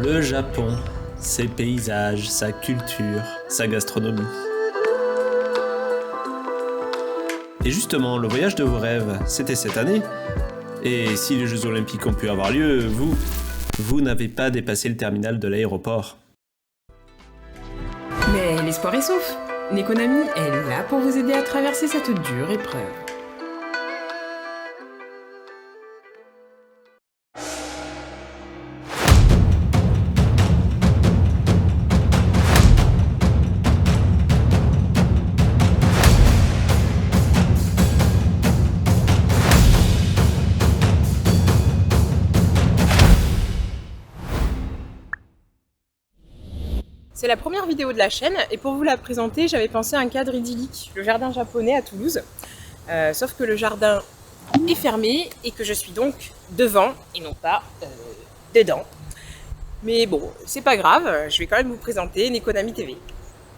Le Japon, ses paysages, sa culture, sa gastronomie. Et justement, le voyage de vos rêves, c'était cette année. Et si les Jeux Olympiques ont pu avoir lieu, vous n'avez pas dépassé le terminal de l'aéroport. Mais l'espoir est sauf. Nekonami est là pour vous aider à traverser cette dure épreuve. C'est la première vidéo de la chaîne et pour vous la présenter, j'avais pensé à un cadre idyllique, le jardin japonais à Toulouse. Sauf que le jardin est fermé et que je suis donc devant et non pas dedans. Mais bon, c'est pas grave, je vais quand même vous présenter Nekonami TV.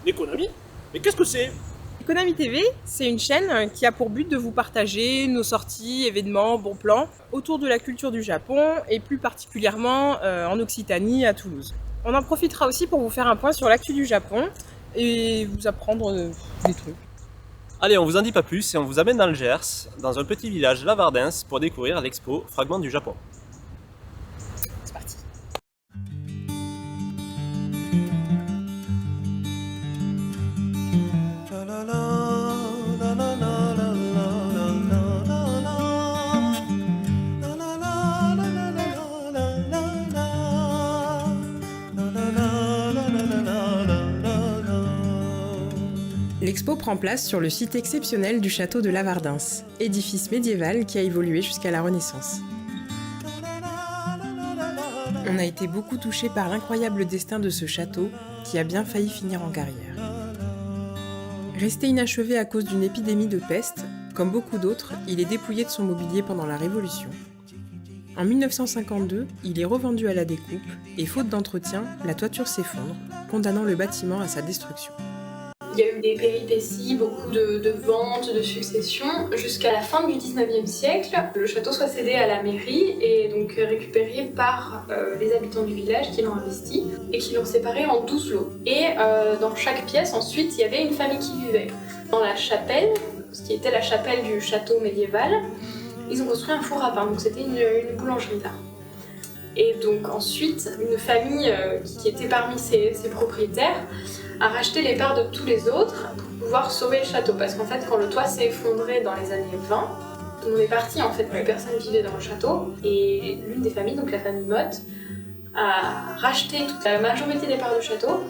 Nekonami ? Mais qu'est-ce que c'est ? Nekonami TV, c'est une chaîne qui a pour but de vous partager nos sorties, événements, bons plans autour de la culture du Japon et plus particulièrement en Occitanie à Toulouse. On en profitera aussi pour vous faire un point sur l'actu du Japon et vous apprendre des trucs. Allez, on vous en dit pas plus et on vous amène dans le Gers, dans un petit village Lavardins pour découvrir l'expo Fragments du Japon. C'est parti. L'expo prend place sur le site exceptionnel du château de Lavardins, édifice médiéval qui a évolué jusqu'à la Renaissance. On a été beaucoup touchés par l'incroyable destin de ce château qui a bien failli finir en carrière. Resté inachevé à cause d'une épidémie de peste, comme beaucoup d'autres, il est dépouillé de son mobilier pendant la Révolution. En 1952, il est revendu à la découpe et faute d'entretien, la toiture s'effondre, condamnant le bâtiment à sa destruction. Il y a eu des péripéties, beaucoup de ventes, de successions, jusqu'à la fin du 19e siècle. Le château soit cédé à la mairie et donc récupéré par les habitants du village qui l'ont investi et qui l'ont séparé en 12 lots. Et dans chaque pièce, ensuite, il y avait une famille qui vivait. Dans la chapelle, ce qui était la chapelle du château médiéval, ils ont construit un four à pain, donc c'était une boulangerie là. Et donc ensuite, une famille qui était parmi ses propriétaires a racheté les parts de tous les autres pour pouvoir sauver le château. Parce qu'en fait, quand le toit s'est effondré dans les années 20, tout le monde est parti en fait, plus personne vivait dans le château. Et l'une des familles, donc la famille Motte, a racheté toute la majorité des parts du château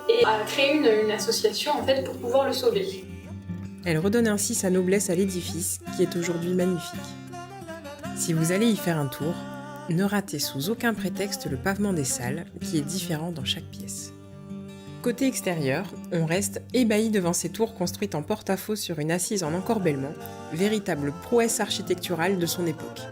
et a créé une association en fait pour pouvoir le sauver. Elle redonne ainsi sa noblesse à l'édifice qui est aujourd'hui magnifique. Si vous allez y faire un tour, ne ratez sous aucun prétexte le pavement des salles qui est différent dans chaque pièce. Côté extérieur, on reste ébahi devant ces tours construites en porte-à-faux sur une assise en encorbellement, véritable prouesse architecturale de son époque.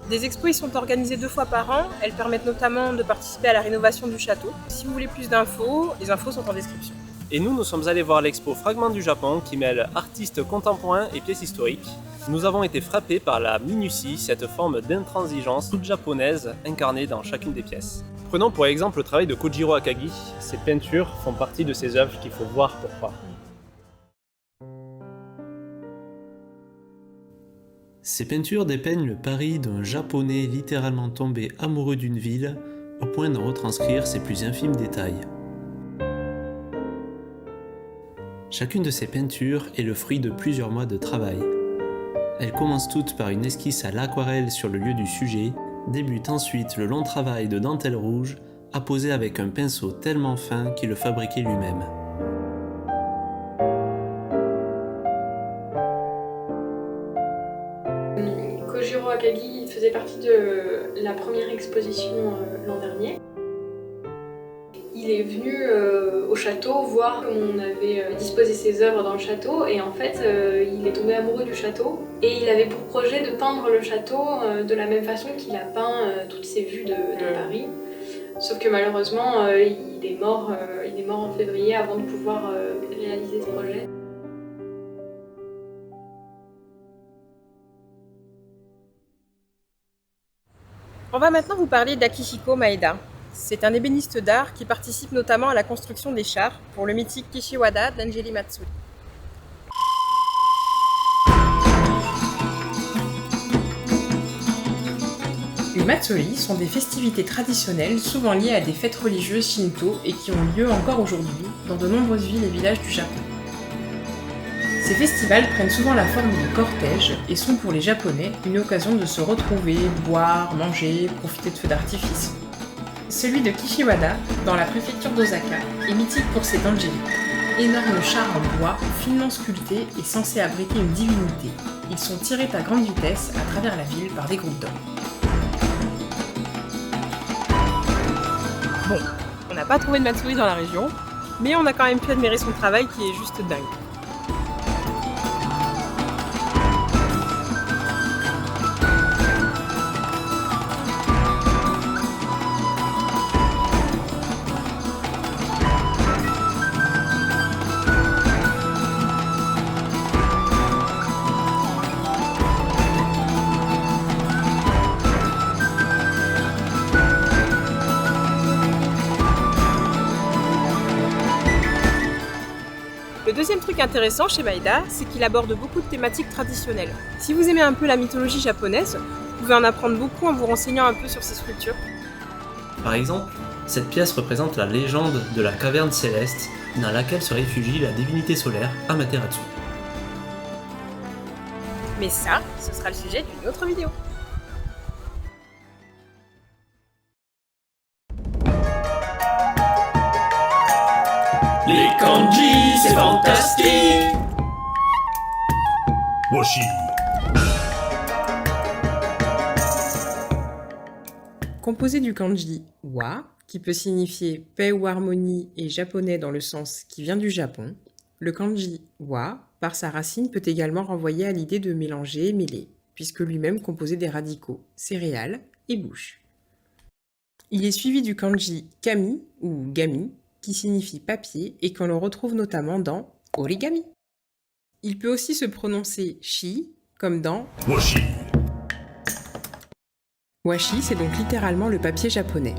Des expos y sont organisées 2 fois par an, elles permettent notamment de participer à la rénovation du château. Si vous voulez plus d'infos, les infos sont en description. Et nous sommes allés voir l'expo Fragments du Japon qui mêle artistes contemporains et pièces historiques. Nous avons été frappés par la minutie, cette forme d'intransigeance toute japonaise incarnée dans chacune des pièces. Prenons pour exemple le travail de Kojiro Akagi. Ses peintures font partie de ces œuvres qu'il faut voir pour croire. Ces peintures dépeignent le pari d'un Japonais littéralement tombé amoureux d'une ville au point de retranscrire ses plus infimes détails. Chacune de ces peintures est le fruit de plusieurs mois de travail. Elles commencent toutes par une esquisse à l'aquarelle sur le lieu du sujet, débute ensuite le long travail de dentelle rouge, apposé avec un pinceau tellement fin qu'il le fabriquait lui-même. Kojiro Akagi faisait partie de la première exposition l'an dernier. Il est venu au château voir comment on avait disposé ses œuvres dans le château et en fait il est tombé amoureux du château et il avait pour projet de peindre le château de la même façon qu'il a peint toutes ses vues de Paris. Sauf que malheureusement il est mort en février avant de pouvoir réaliser ce projet. On va maintenant vous parler d'Akihiko Maeda. c'est un ébéniste d'art qui participe notamment à la construction des chars pour le mythique Kishiwada d'Angeli Matsuri. Les Matsuri sont des festivités traditionnelles souvent liées à des fêtes religieuses shinto et qui ont lieu encore aujourd'hui dans de nombreuses villes et villages du Japon. Ces festivals prennent souvent la forme de cortèges et sont pour les Japonais une occasion de se retrouver, boire, manger, profiter de feux d'artifice. Celui de Kishiwada, dans la préfecture d'Osaka, est mythique pour ses danjiri, énormes chars en bois finement sculptés et censés abriter une divinité. Ils sont tirés à grande vitesse à travers la ville par des groupes d'hommes. Bon, on n'a pas trouvé de Matsuri dans la région, mais on a quand même pu admirer son travail qui est juste dingue. Le deuxième truc intéressant chez Maeda, c'est qu'il aborde beaucoup de thématiques traditionnelles. Si vous aimez un peu la mythologie japonaise, vous pouvez en apprendre beaucoup en vous renseignant un peu sur ces sculptures. Par exemple, cette pièce représente la légende de la caverne céleste dans laquelle se réfugie la divinité solaire Amaterasu. Mais ça, ce sera le sujet d'une autre vidéo. Les kanji, c'est fantastique. Washi. Composé du kanji wa, qui peut signifier paix ou harmonie et japonais dans le sens qui vient du Japon, le kanji wa, par sa racine, peut également renvoyer à l'idée de mélanger et mêler, puisque lui-même composé des radicaux céréales et bouche. Il est suivi du kanji kami ou gami, qui signifie papier et qu'on le retrouve notamment dans origami. Il peut aussi se prononcer shi, comme dans Washi. washi, c'est donc littéralement le papier japonais.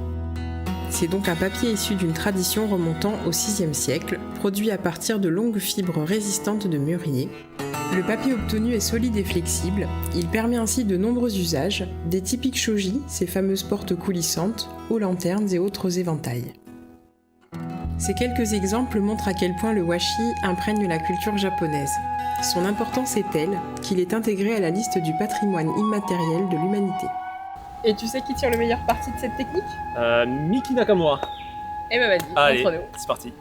C'est donc un papier issu d'une tradition remontant au VIe siècle, produit à partir de longues fibres résistantes de mûrier. Le papier obtenu est solide et flexible, il permet ainsi de nombreux usages, des typiques shoji, ces fameuses portes coulissantes, aux lanternes et autres éventails. Ces quelques exemples montrent à quel point le washi imprègne la culture japonaise. Son importance est telle qu'il est intégré à la liste du patrimoine immatériel de l'humanité. Et tu sais qui tire le meilleur parti de cette technique ? Miki Nakamura. Eh ben vas-y, Allez, montre-nous. c'est parti.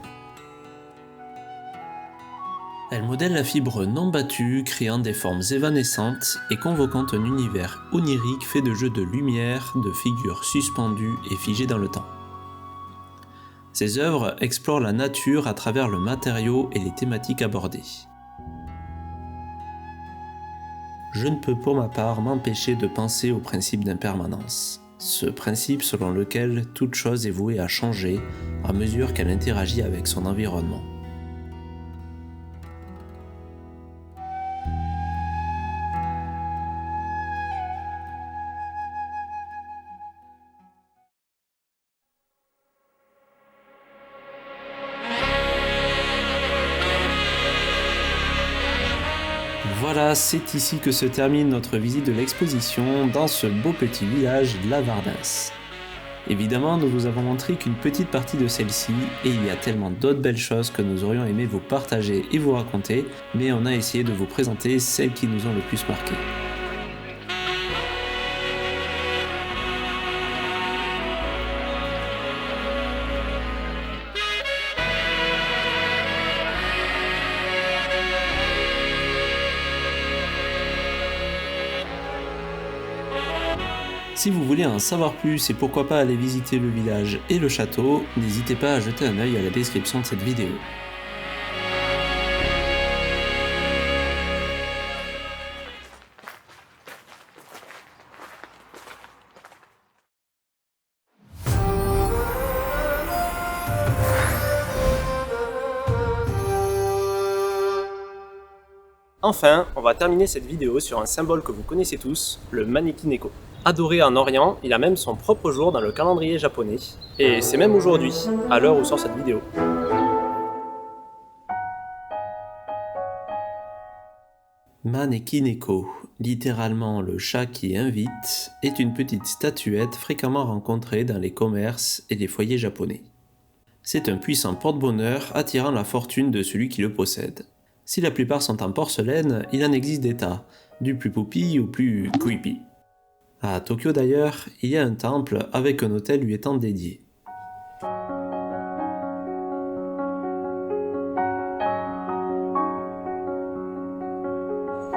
Elle modèle la fibre non battue, créant des formes évanescentes et convoquant un univers onirique fait de jeux de lumière, de figures suspendues et figées dans le temps. Ses œuvres explorent la nature à travers le matériau et les thématiques abordées. Je ne peux pour ma part m'empêcher de penser au principe d'impermanence, ce principe selon lequel toute chose est vouée à changer à mesure qu'elle interagit avec son environnement. Voilà, c'est ici que se termine notre visite de l'exposition dans ce beau petit village de la Vardens. Évidemment, nous vous avons montré qu'une petite partie de celle-ci, et il y a tellement d'autres belles choses que nous aurions aimé vous partager et vous raconter, mais on a essayé de vous présenter celles qui nous ont le plus marqué. Si vous voulez en savoir plus et pourquoi pas aller visiter le village et le château, n'hésitez pas à jeter un œil à la description de cette vidéo. Enfin, on va terminer cette vidéo sur un symbole que vous connaissez tous, le Maneki Neko. Adoré en Orient, il a même son propre jour dans le calendrier japonais. Et c'est même aujourd'hui, à l'heure où sort cette vidéo. Maneki-neko, littéralement le chat qui invite, est une petite statuette fréquemment rencontrée dans les commerces et les foyers japonais. C'est un puissant porte-bonheur attirant la fortune de celui qui le possède. Si la plupart sont en porcelaine, il en existe des tas, du plus poppy au plus creepy. À Tokyo d'ailleurs, il y a un temple avec un hôtel lui étant dédié.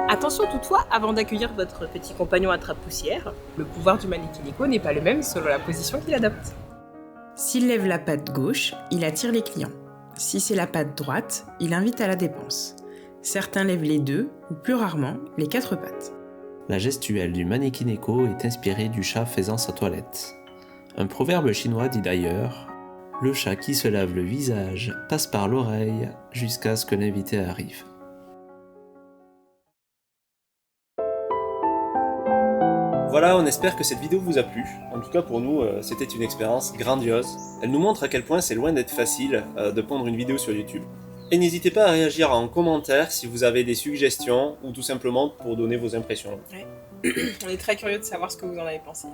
Attention toutefois, avant d'accueillir votre petit compagnon attrape-poussière, le pouvoir du Maneki-neko n'est pas le même selon la position qu'il adopte. S'il lève la patte gauche, il attire les clients. Si c'est la patte droite, il invite à la dépense. Certains lèvent les deux, ou plus rarement, les 4 pattes. La gestuelle du Maneki-neko est inspirée du chat faisant sa toilette. Un proverbe chinois dit d'ailleurs « Le chat qui se lave le visage passe par l'oreille jusqu'à ce que l'invité arrive ». Voilà, on espère que cette vidéo vous a plu. En tout cas pour nous, c'était une expérience grandiose. Elle nous montre à quel point c'est loin d'être facile de pondre une vidéo sur YouTube. Et n'hésitez pas à réagir en commentaire si vous avez des suggestions ou tout simplement pour donner vos impressions. Ouais. On est très curieux de savoir ce que vous en avez pensé.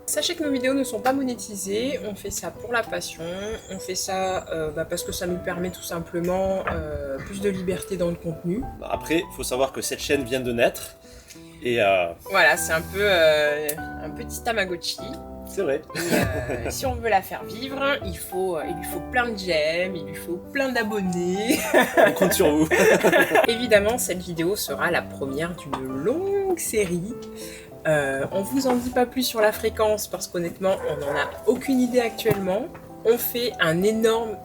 Sachez que nos vidéos ne sont pas monétisées, on fait ça pour la passion, on fait ça parce que ça nous permet tout simplement plus de liberté dans le contenu. Après, il faut savoir que cette chaîne vient de naître. Et voilà, c'est un peu un petit Tamagotchi. C'est vrai. Et si on veut la faire vivre, il lui faut plein de j'aime, il lui faut plein d'abonnés. On compte sur vous. Évidemment, cette vidéo sera la première d'une longue série. On vous en dit pas plus sur la fréquence parce qu'honnêtement, on n'en a aucune idée actuellement. On fait un énorme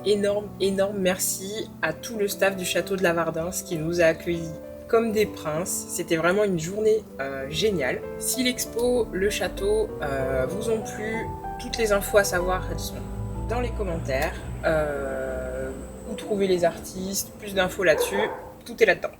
merci à tout le staff du château de la Vardens qui nous a accueillis comme des princes. C'était vraiment une journée géniale. Si l'expo, le château vous ont plu, toutes les infos à savoir, elles sont dans les commentaires. Où trouver les artistes, plus d'infos là-dessus, tout est là-dedans.